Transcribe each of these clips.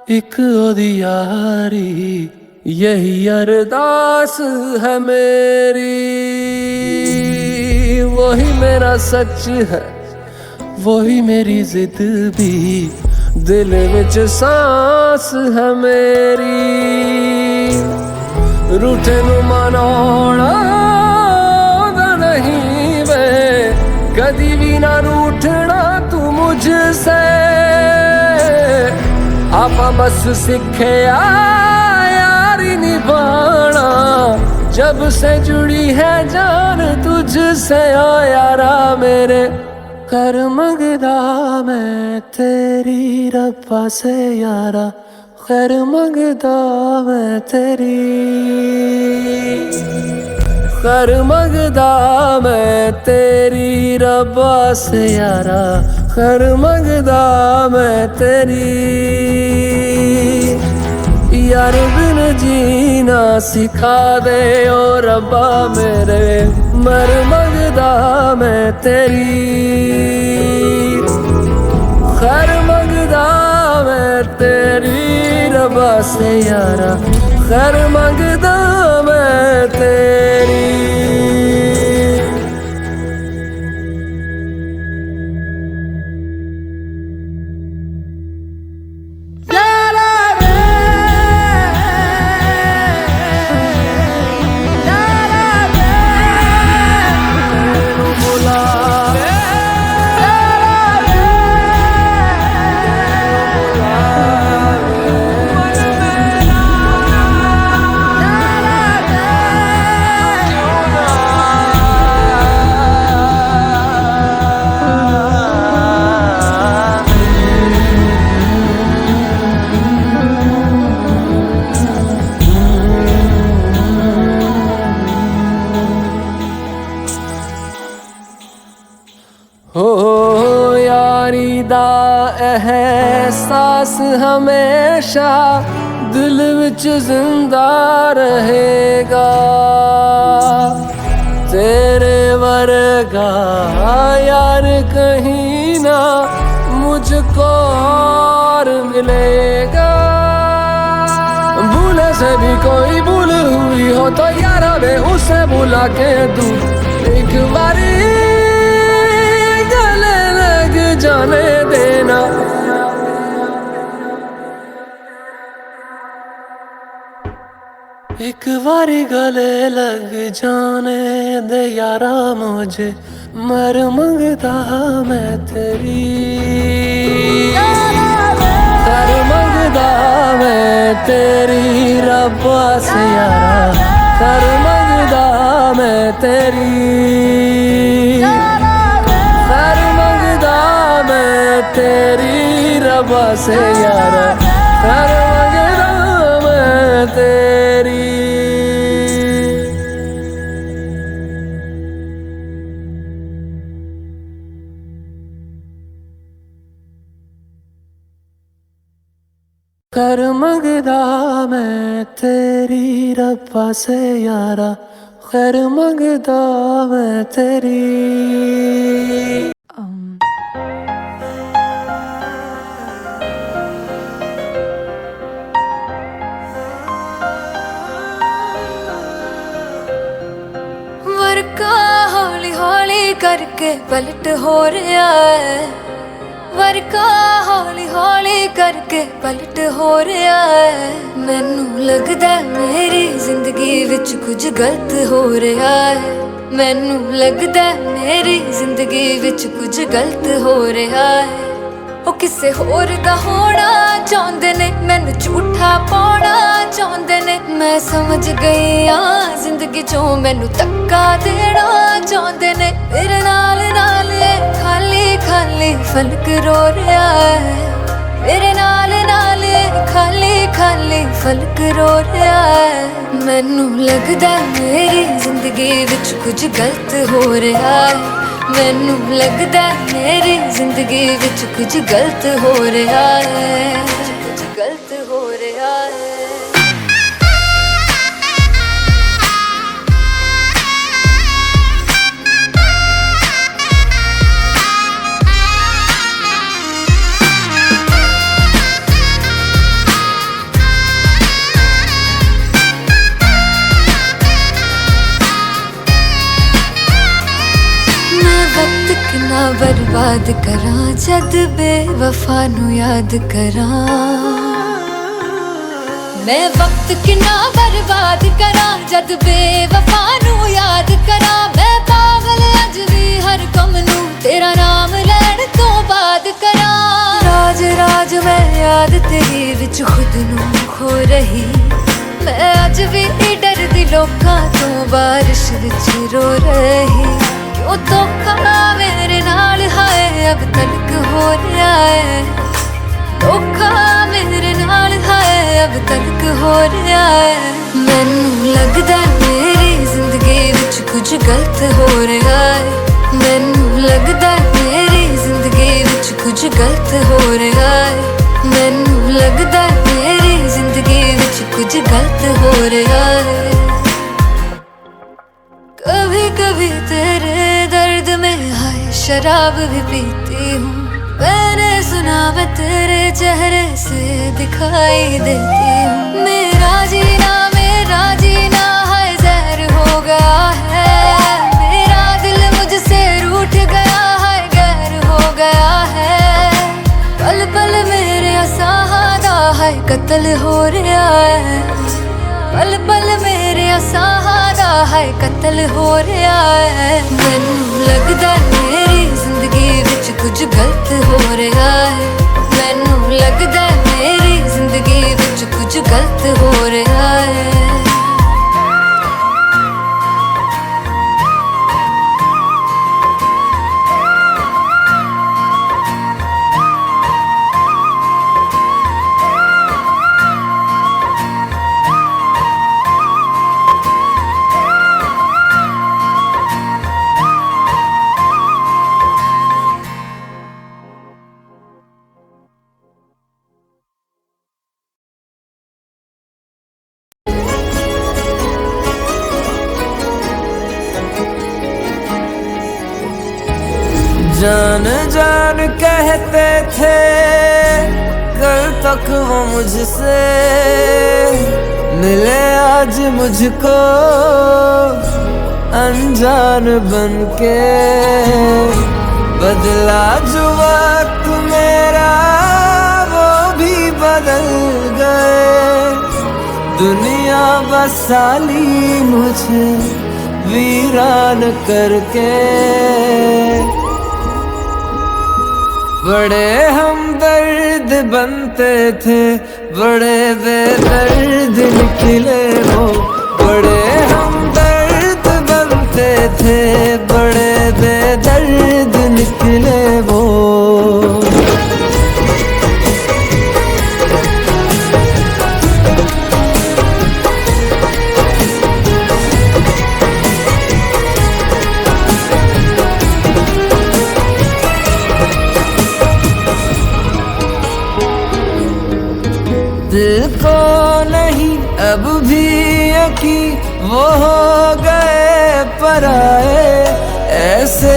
एक ओदी यारी यही अरदास है मेरी। वही मेरा सच है, वही मेरी जिद भी, दिल विच सांस है मेरी। रूठे नू मनाउणा दा नहीं वे, कदी भी ना रूठना तू मुझसे। आपा बस सीखे यारी निभाना, जब से जुड़ी है जान तुझसे। ओ यारा मेरे कर मंगदा मैं तेरी रब्बा से यारा, खैर मंगदा मैं तेरी। खैर मंगदा मैं तेरी रब्बा से यारा, खैर मंगदा मैं तेरी। यार बिन जीना सिखा दे ओ रब्बा मेरे, मर मंगदा मैं तेरी। खैर मंगदा मैं तेरी रब्बा से यारा, खैर मंगदा मैं तेरी। हो यारी दा एहसास हमेशा दिल विच जिंदा रहेगा। तेरे वर्गा यार कहीं ना मुझको और मिलेगा। भूले से भी कोई भूल हुई हो तो यारा वे उसे भुला के तू एक बारी जाने देना। एक बारी गले लग जाने दे यारा मुझे, मर मंगदा मैं तेरी। कर मंगदा मैं तेरी रब्बा से यारा, कर मंगदा मैं तेरी। तेरी रब्बा से यारा, कर मंगदा मैं तेरी। कर मंगदा मैं तेरी रब्बा से यारा, खैर मंगदा मैं तेरी। वर्का हौली हौली करके पलट हो रहा है, वर्का हौली हौली करके पलट हो रहा है। मैनू लगदा मेरी जिंदगी विच कुछ गलत हो रहा है, मैनू लगदा मेरी जिंदगी विच कुछ गलत हो रहा है। ओ किसे होर दा होना चाहुंदे ने, मैनू झूठा पाउणा चाहुंदे ने। मैं समझ गई हाँ जिंदगी चों मैनू धक्का देना चाहुंदे ने। मेरे नाल नाल खाली खाली फलक रो रहा है, मेरे नाल नाल खाली खाली फलक रो रहा है। मैनू लगदा मेरी जिंदगी विच कुछ गलत हो रहा है, मैनू लगदा मेरी जिंदगी विच कुछ गलत हो रहा है, कुछ गलत हो रहा है। याद करा जद बेवफा नू याद करा मैं वक्त किना बर्बाद करा जद बेवफा नू याद करा मैं पागल अज भी हर कम नू तेरा नाम लैण तो बाद करा राज राज मैं याद तेरी विच खुद नू खो रही मैं अज भी डरदी लोकां तो बारिश विच रो रही क्यों धोखा मेरे नाल हाय अब तलक हो रहा है धोखा मेरे नाल हाय अब तलक हो रहा है मैनू लगदा मेरी जिंदगी विच कुछ गलत हो रहा है मैनू लगदा मेरी जिंदगी विच कुछ गलत हो रहा है मैनू लगदा मेरी जिंदगी विच कुछ गलत हो रहा है कभी कभी तेरे दर्द में हाय शराब भी पीती हूँ मैंने सुना मैं तेरे चेहरे से दिखाई देती हूँ मेरा जीना हाय जहर हो गया है मेरा दिल मुझसे रूठ गया है गैर हो गया है पल पल मेरे साहदा है कत्ल हो रहा है पल पल मेरे साहदा है कत्ल हो रहा है मैनू लगदा मेरी जिंदगी विच कुछ गलत हो रहा है मैनू लगदा मेरी जिंदगी विच कुछ गलत हो रहा है जान जान कहते थे कल तक वो मुझसे मिले आज मुझको अनजान बनके बदला जो वक्त मेरा वो भी बदल गए दुनिया बसाली मुझे वीरान करके बड़े हमदर्द बनते थे बड़े बेदर्द निकले वो बड़े हमदर्द बनते थे बड़े बेदर्द निकले वो दिल को नहीं अब भी यकीन वो हो गए पराए ऐसे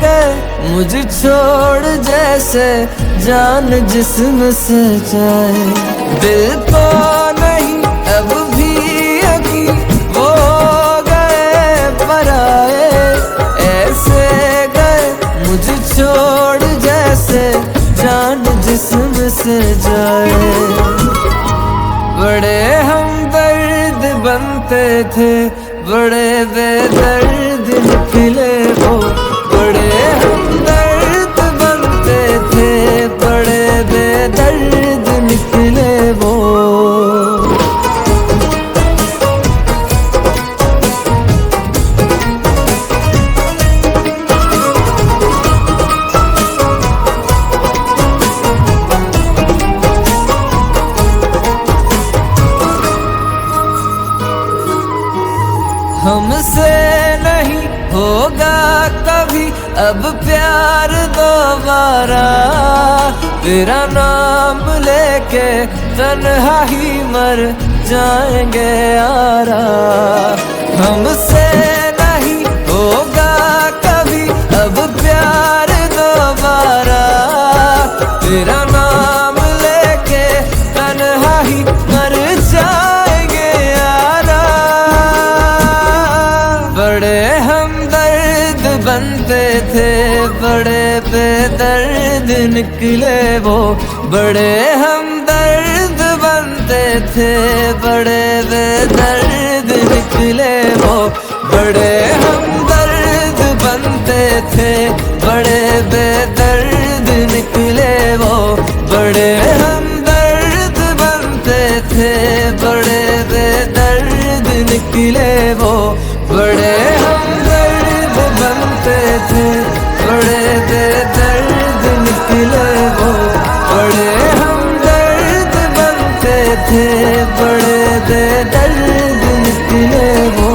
गए मुझे छोड़ जैसे जान जिस्म से जाए दिल को नहीं अब भी यकीन वो हो गए पराए ऐसे गए मुझे छोड़ जैसे जान जिस्म से जाए बड़े हमदर्द बनते थे बड़े बेदर्द निकले वो बड़े हमदर्द बनते थे बड़े बेदर्द निकले वो हमसे नहीं होगा कभी अब प्यार दोबारा तेरा नाम लेके तन्हा ही मर जाएंगे यारा हमसे नहीं होगा कभी अब प्यार दोबारा तेरा नाम लेके तन्हा ही मर जाएंगे यारा बड़े हमदर्द बनते थे बड़े बेदर्द निकले वो, बड़े हमदर्द बनते थे। बड़े बेदर्द निकले वो, बड़े हमदर्द बनते थे। बड़े बेदर्द निकले वो, बड़े हमदर्द बनते थे। बड़े बेदर्द निकले वो, बड़े हमदर्द बनते थे। बड़े बेदर्द निकले वो, बड़े हमदर्द बनते थे। बड़े बेदर्द निकले वो।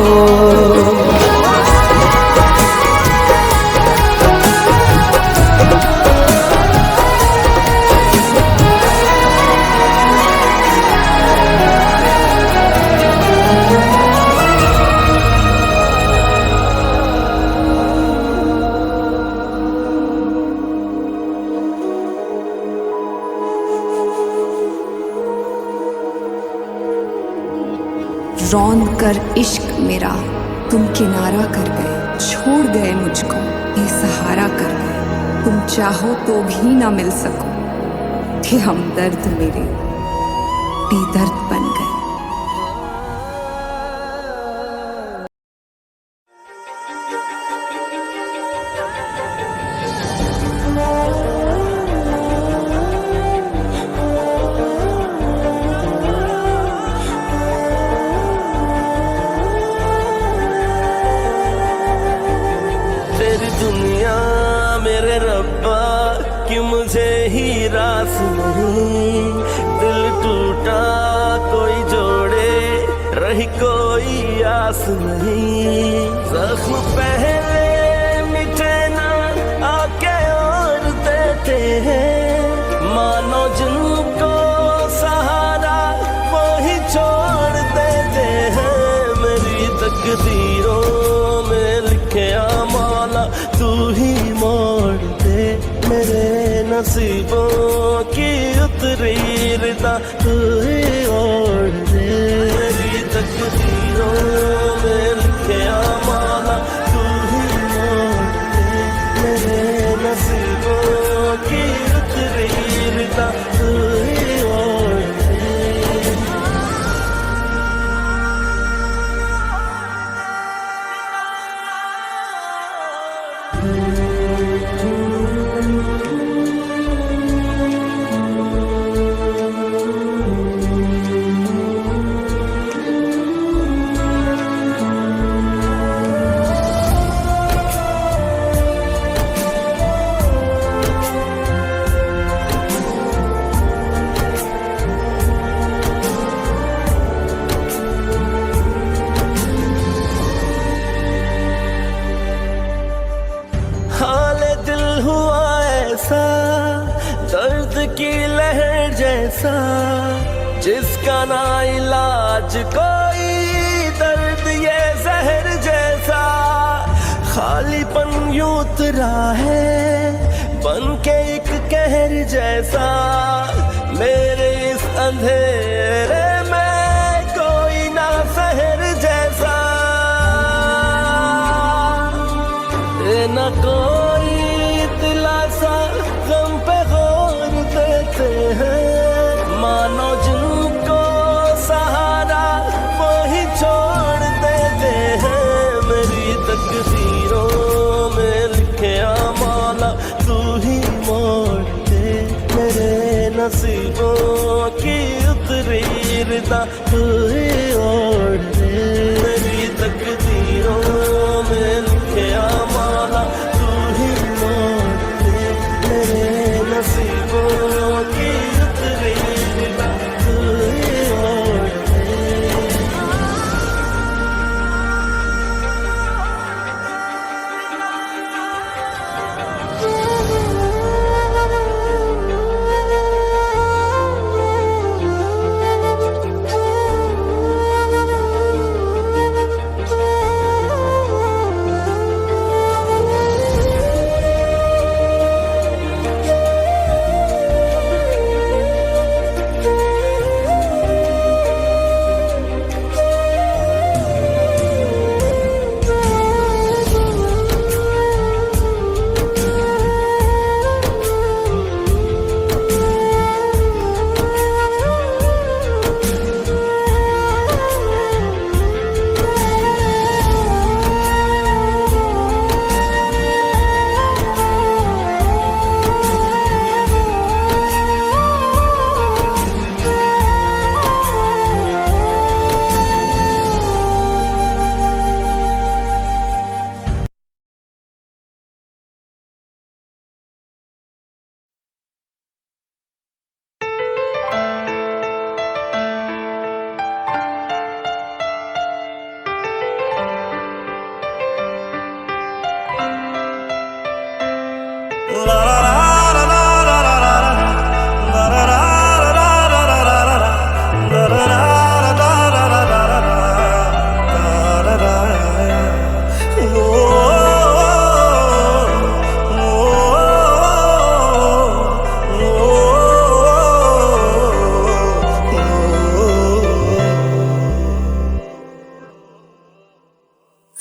रौंद कर इश्क मेरा तुम किनारा कर गए, छोड़ गए मुझको बेसहारा कर गए। तुम चाहो तो भी ना मिल सको, थे हमदर्द मेरे बेदर्द बन गए। दुनिया मेरे रब्बा कि मुझे ही रास नहीं। दिल टूटा कोई जोड़े, रही कोई आस नहीं। जख्म पहले मिटे ना आके और देते हैं, मानो जिनको सहारा वो ही छोड़ देते हैं। मेरी तकदीरों में लिखे माला तू ही मोड़ दे। मेरे नसीबों की उतरी रिदा तू ही ओढ़ दे। मेरी तकदीरों में लिखे माला तू ही मोड़ दे। मेरे नसीबों की उतरी रिदा तू ही ओढ़ दे। दर्द की लहर जैसा जिसका ना इलाज कोई, दर्द ये जहर जैसा। खालीपन यूं उतरा है बन के एक कहर जैसा। मेरे इस अंधेरे में कोई ना सहर जैसा। न कोई दिलासा गम पे गौर देते हैं, मानो जिनको सहारा वो ही छोड़ देते हैं। मेरी तकदीरों में लिखे माला तू ही मोड़ दे। मेरे नसीबों की उतरी रिदा तू ही ओढ़ दे। मेरी तकदीरों में लिखे माला तू ही मोड़ दे। मेरे नसीबों की उतरी रिदा तू ही ओढ़ दे।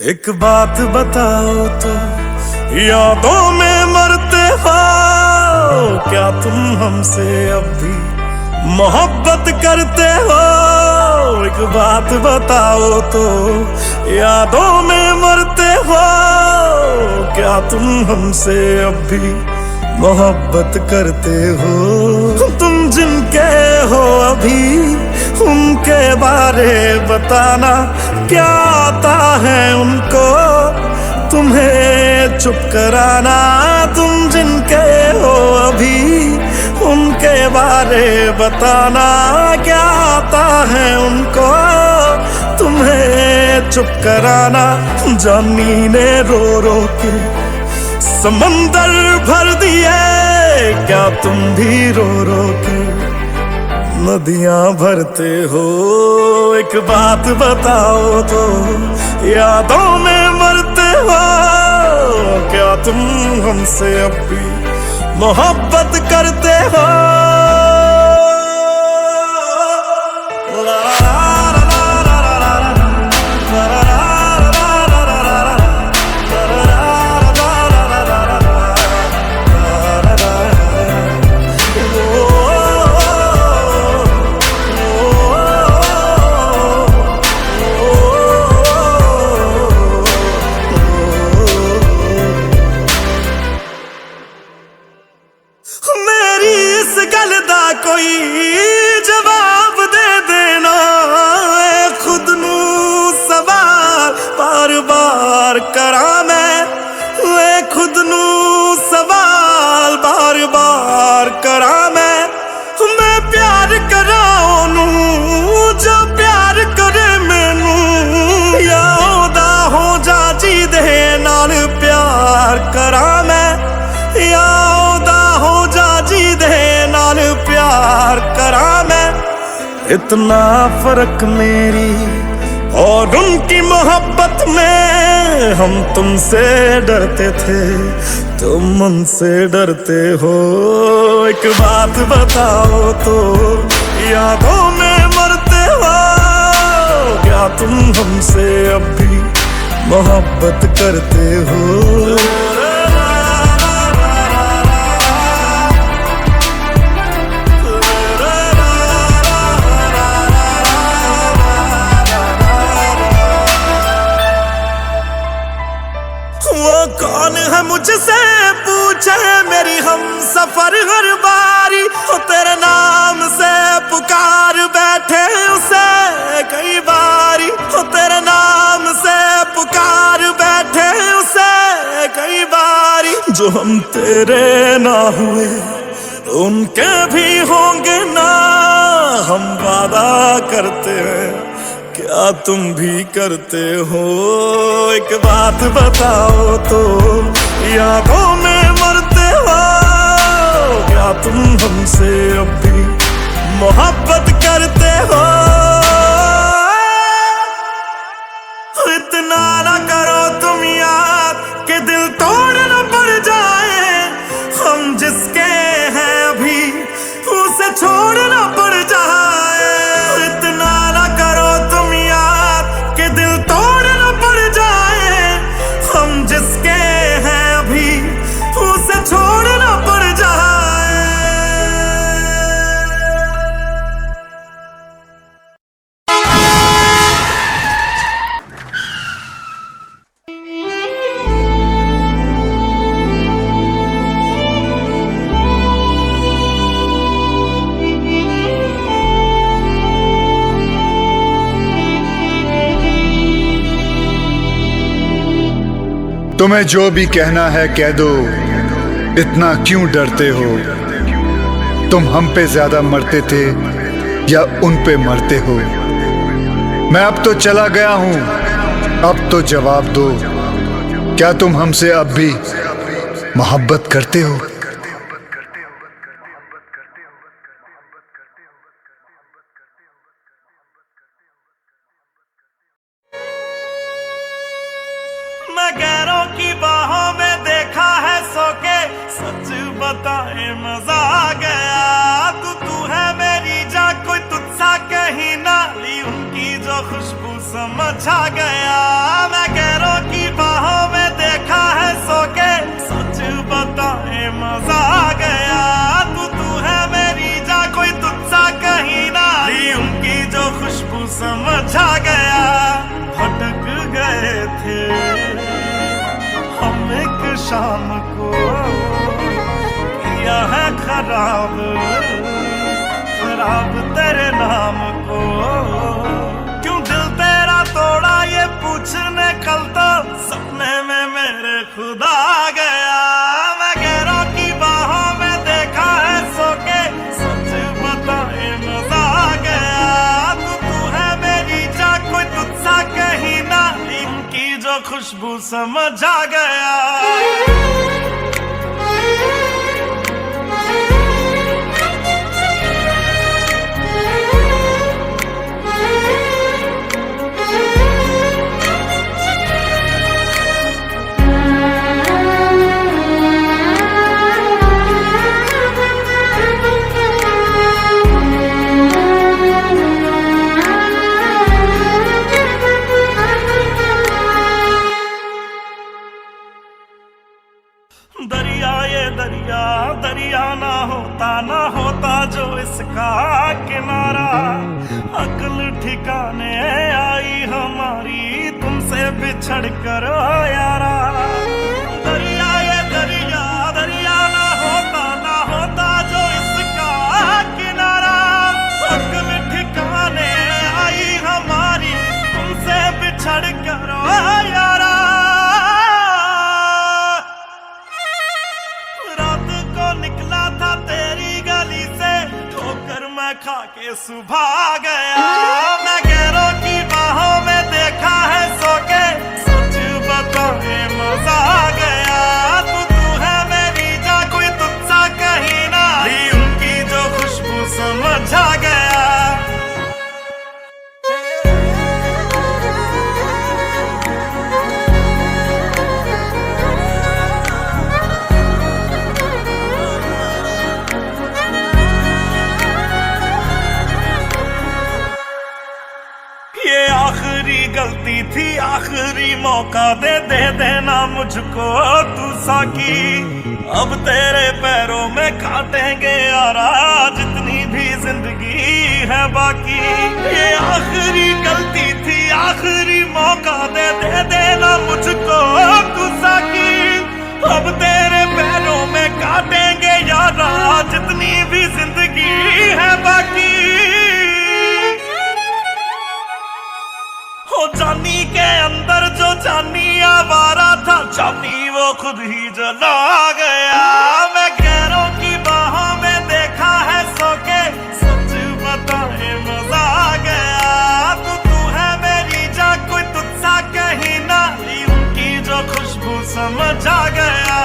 एक बात बताओ तो यादों में मरते हो क्या तुम हमसे अब भी मोहब्बत करते हो? एक बात बताओ तो यादों में मरते हो क्या तुम हमसे अब भी मोहब्बत करते हो? तुम जिनके हो अभी उनके बारे बताना, क्या आता है उनको तुम्हें चुप कराना? तुम जिनके हो अभी उनके बारे बताना, क्या आता है उनको तुम्हें चुप कराना? जानी ने रो रो के समंदर भर दिए, क्या तुम भी रो रो के नदियां भरते हो? एक बात बताओ तो यादों में मरते हो क्या तुम हमसे अब भी मोहब्बत करते हो? कोई जवाब दे देना, खुद नू सवाल बार बार करा मैं, खुद नू सवाल बार बार करा मैं प्यार करा ओनू जो प्यार करे मैनू, या ओदा हो जा जी दे नाल प्यार करा मैं, या ओदा हो जा जी दे नाल प्यार करा मैं। इतना फर्क मेरी और उनकी मोहब्बत में, हम तुमसे डरते थे तुम उनसे डरते हो। एक बात बताओ तो यादों में मरते हो क्या तुम हमसे अब भी मोहब्बत करते हो? कौन है मुझसे पूछे मेरी हम सफर हर बारी, हो तेरे नाम से पुकार बैठे उसे कई बारी, हो तेरे नाम से पुकार बैठे उसे कई बारी। जो हम तेरे ना हुए उनके भी होंगे ना, हम वादा करते हैं क्या तुम भी करते हो? एक बात बताओ तो यादों में मरते हो क्या तुम हमसे अब भी मोहब्बत करते हो? इतना ना करो तुम याद कि दिल तोड़ न पड़ जाए, हम जिसके हैं अभी उसे छोड़ न पड़ जाए। इतना ना करो तुम याद कि दिल तोड़ न पड़ जाए, हम जिसके हैं अभी उसे छोड़ न पड़ जाए। तुम्हें जो भी कहना है कह दो, इतना क्यों डरते हो? तुम हम पे ज्यादा मरते थे या उन पे मरते हो? मैं अब तो चला गया हूं, अब तो जवाब दो, क्या तुम हमसे अब भी मोहब्बत करते हो? मैं गैरों की बाहों में देखा है सो के, सच बताए मजा आ गया। तू है मेरी जा, कोई तुझसा कहीं ना ली, उनकी जो खुशबू समझ आ गया। मैं गैरों समझ आ गया, भटक गए थे हम एक शाम को, किया है खराब खराब तेरे नाम को। क्यों दिल तेरा तोड़ा ये पूछने कल तो सपने में मेरे खुदा आ गया। मैं गैरों की बाहों में देखा है सो के, सच बताए मजा आ गया। तू है मेरी जा, कोई तुझसा कहीं ना, इनकी जो खुशबू समझ आ गया। दरिया ये दरिया दरिया ना होता जो इसका किनारा। अक्ल ठिकाने आई हमारी तुमसे बिछड़ कर यारा। दरिया ये दरिया ना होता जो इसका किनारा। अक्ल ठिकाने आई हमारी तुमसे बिछड़ कर यारा। निकला था तेरी गली से, ठोकर मैं खा के सुबह आ गया। मैं गैरों की बाहों में देखा है सो के, सच बताए मजा आ गया। तू है मेरी जा, कोई तुझसा कहीं ना, उनकी जो खुशबू समझ आ गया। ये आखिरी गलती थी, आखिरी मौका दे देना मुझको तू साकी। अब तेरे पैरों में काटेंगे यारा, जितनी भी जिंदगी है बाकी। ये आखिरी गलती थी, आखिरी मौका दे देना मुझको तू साकी। अब तेरे पैरों में काटेंगे यारा, जितनी भी जिंदगी है बाकी। हो जानी के अंदर जो जानी आवारा था, जानी वो खुद ही जला गया। मैं गैरों की बाहों में देखा है सो के, सच बताए मजा आ गया। तू है मेरी जा, कोई तुझसा कहीं ना, उनकी जो खुशबू समझ आ गया।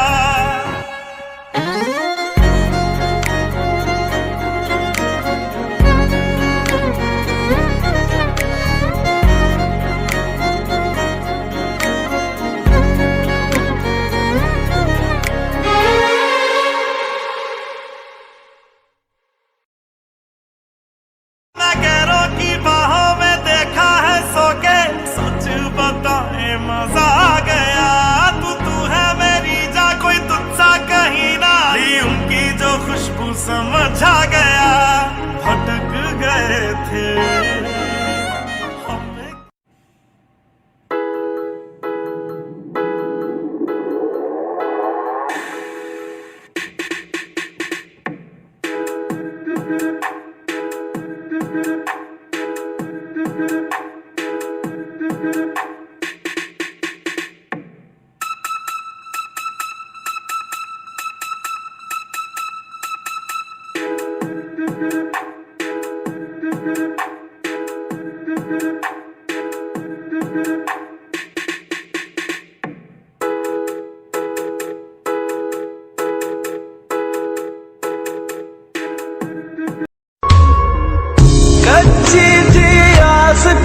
मजा आ गया। तू है मेरी जा, कोई तुझसा कहीं ना, उनकी जो खुशबू समझ आ गया। भटक गए थे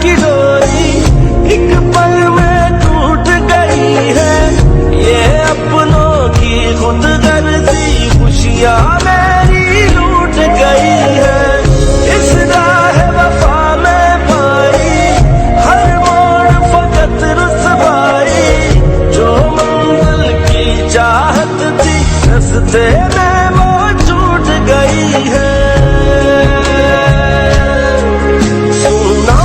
की डोरी एक पल में टूट गई है। ये अपनों की खुदगर्जी खुशियाँ मेरी लूट गई है। इस राह वफा में पाई हर मोड़ फकत रुसवाई। जो मंजिल की चाहत थी रस्ते में वो छूट गई है। सुना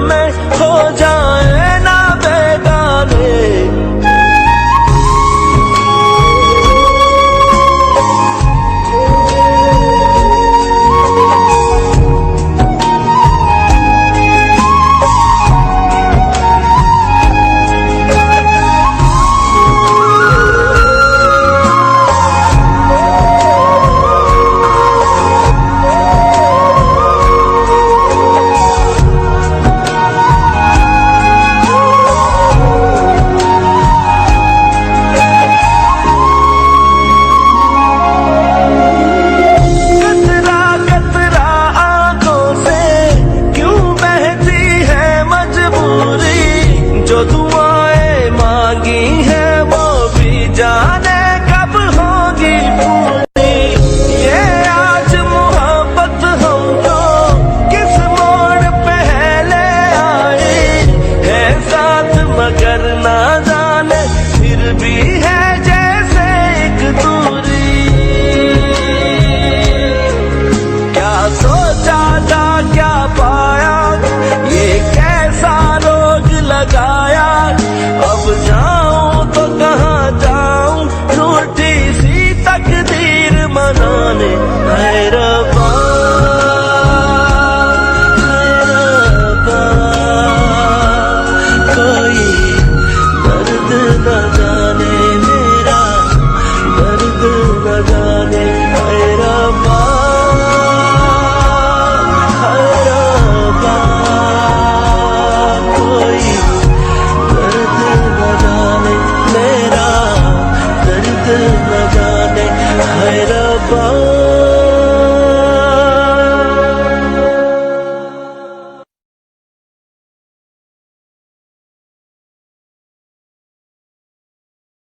में हो जाए ना बेगाने। जो दुआएं मांगी है वो भी जाने कब होगी पूरी। ये आज मोहब्बत हमको किस मोड़ पे ले आई है साथ, मगर ना जाने फिर भी है जैसे एक दूरी। क्या सोचा था क्या पाया, ये कैसा रोग लगाया। अब जाऊं तो कहाँ जाऊं, रूठी सी तकदीर मनाने। है रब्बा, है रब्बा, कोई दर्द न जाने मेरा, दर्द न जाने। है रब्बा, है रब्बा, कोई दर्द न जाने मेरा, दर्द न जाने। है रब्बा।